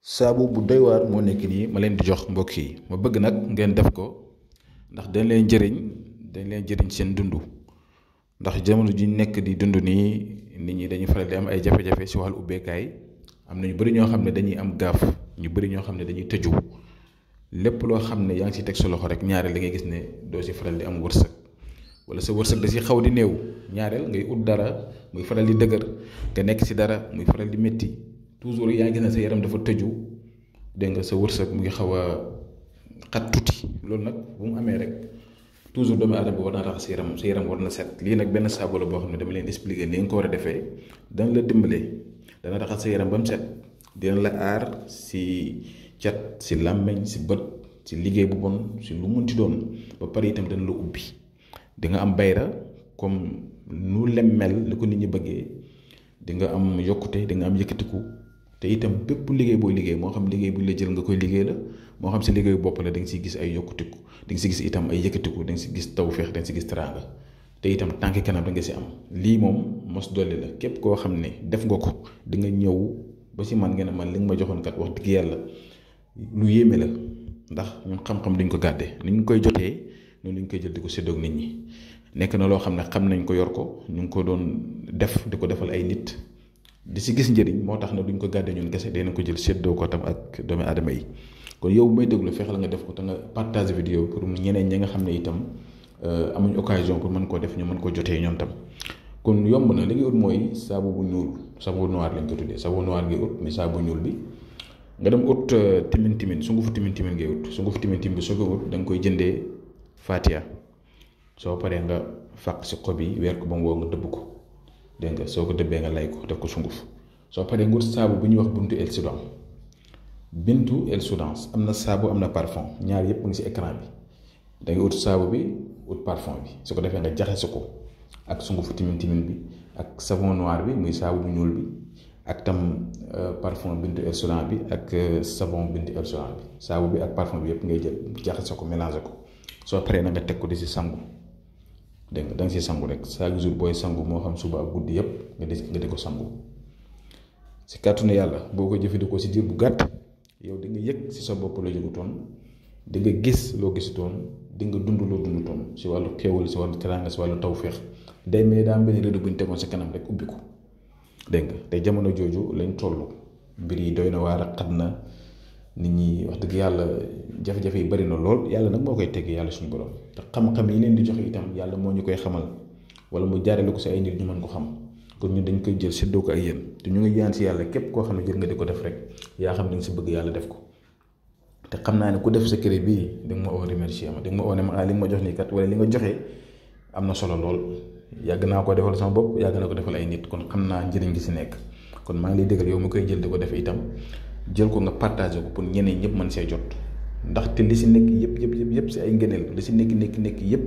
saabu bu doy waar moo nekk nii ma leen di jox mbokk yi ma bëgg nag ngeen def ko ndax dañ leen jëriñ seen dund ndax jamono ji nekk di dund nii nit ñi dañuy faral di am ay jafe-jafe si wàllu ubbeekaay am na ñu bëri ñoo xam ne dañuy am gaaf ñu bëri ñoo xam ne dañuy tëju lépp loo xam ne yaa ngi si teg sa loxo rek ñaareel da ngay gis ne doo si faral di am wërsëg wala sa wërsëg da si xaw di néew ñaareel ngay ut dara muy faral di dëgër nga nekk si dara muy faral di métti toujours yaa ngi gis ne sa yaram dafa tëju dégg nga sa wërsëg mu ngi xaw a xat tuuti loolu nag bu mu amee rek toujours doomu aadama bi war na raxas sa yaram war na set lii nag benn saabu la boo xam ne dama leen expliquer ni nga ko war a defee dana la dimbale dana raxas sa yaram ba mu set dina la aar si cat si làmmeñ si bët si liggéey bu bon si lu munti doon ba pare itam dana la ubbi di nga am bayra comme nu lem mel li ko nit ñi bëggee di nga am yokkute di nga am yëkkatiku te itam bépp liggéey booy liggéey moo xam liggéey bu la jël nga koy liggéey la moo xam si liggéeyu bopp la da nga siy gis ay yokkutiku da nga si gis itam ay yëkkatiku da nga si gis tawféex da nga si gis teraanga te itam tànki kanam da nga si am lii moom mos dolli la képp koo xam ne def nga ko di nga ñëw ba si man ngeen man li nga ma joxoon kat wax dëgg yàlla lu yéeme la ndax ñun xam-xam duñ ko gàdde ni ñu koy jotee noonu lañ koy jël di ko séddoog nit ñi nekk na loo xam ne xam nañ ko yor ko ñu ngi ko doon def di ko defal ay nit di si gis njëriñ moo tax na duñ ko gàdde ñun kese dinañ ko jël séddoo ko tam ak doomi aadama yi kon yow may déglu fexeel nga def ko te nga partage vidéo pour ñeneen ñi nga xam ne itam amuñ occasion pour mën koo def ñu mën ko jotee ñoom tam kon yomb na li ngay ut mooy saabu bu ñuul saabu noir lañ ko tuddee saabu noir ngay ut mais saabu ñuul bi nga dem ut timin sungufu timin ngay ut sungufu timin bi soo ko ut da nga koy jëndee Fatia soo paree nga fàq si xob yi weer ko ba mu wow nga dëbb ko dégg nga soo ko dëbbee nga lay ko def ko sunguf soo paree nga ut saabu bu ñuy wax bintu el Soudan am na saabu am na parfum ñaar yëpp mu ngi si écran bi da nga ut saabu bi ut parfum bi su ko defee nga jaxase ko ak sungufu timin bi ak savon noir bi muy saabu bu ñuul bi ak tam parfum bintu el Soudan bi ak savon bintu el Soudan bi saabu bi ak parfum bi yëpp ngay jël jaxase ko mélanger ko soo paree na nga teg ko di si sangu dégg nga da nga si sangu rek chaque jour booy sangu moo xam suba ak guddi yëpp nga di ko sangu si kàttanu yàlla boo ko jëfandikoo si diir bu gàtt yow di nga yëg si sa bopp la jógutoon di nga gis loo gisutoon di nga dund loo dundutoon si wàllu xéewal si wàllu teraanga si wàllu tawféex day mel daa benn rëdd bu ñu tegoon sa kanam rek ubbi ko dégg nga te jamono jooju lañ toll mbir yi doy na waar xat na nit ñi wax dëgg yàlla jafe-jafe yi bari na lool yàlla nag moo koy tegg yàlla suñu borom te xam-xam yi leen di joxe itam yàlla moo ñu koy xamal wala mu jaarale ko si ay nit ñu mën ko xam kon ñun dañ koy jël séddoo ko ak yéen te ñu ngi ñaan si yàlla képp koo xam ne jël nga di ko def rek yaa xam ne nga si bëgg yàlla def ko te xam naa ne ku def sa crédit bii di nga ma oo remercier ma di nga ma oo ne ma li nga ma jox nii kat wala li nga joxe am na solo lool yàgg naa ko defal sama bopp yàgg naa ko defal ay nit kon xam naa njëriñ gi si nekk kon maa ngi lay déggal yow mi koy jël di ko def itam jël ko nga partagé ko pour ñeneen ñëpp mën see jot ndaxte li si nekk yëpp si ay ngëneel li si nekk yëpp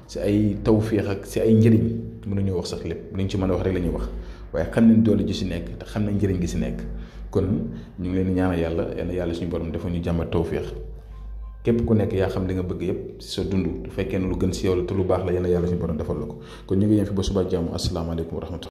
si ay tawféex ak si ay njëriñ mënuñoo wax sax lépp li ñu ci mën a wax rek la ñuy wax waaye xam nañ doole ji si nekk te xam nañ njëriñ gi si nekk kon ñu ngi leen di ñaanal yàlla suñu borom dafa ñu jàmm tawféex képp ku nekk yaa xam li nga bëgg yëpp si sa dund bu fekkee ne lu gën si yow la te lu baax la yàlla suñu borom defal la ko kon ñu ngi yem fi ba suba jàmm asalaamaaleykum wa rahmatulah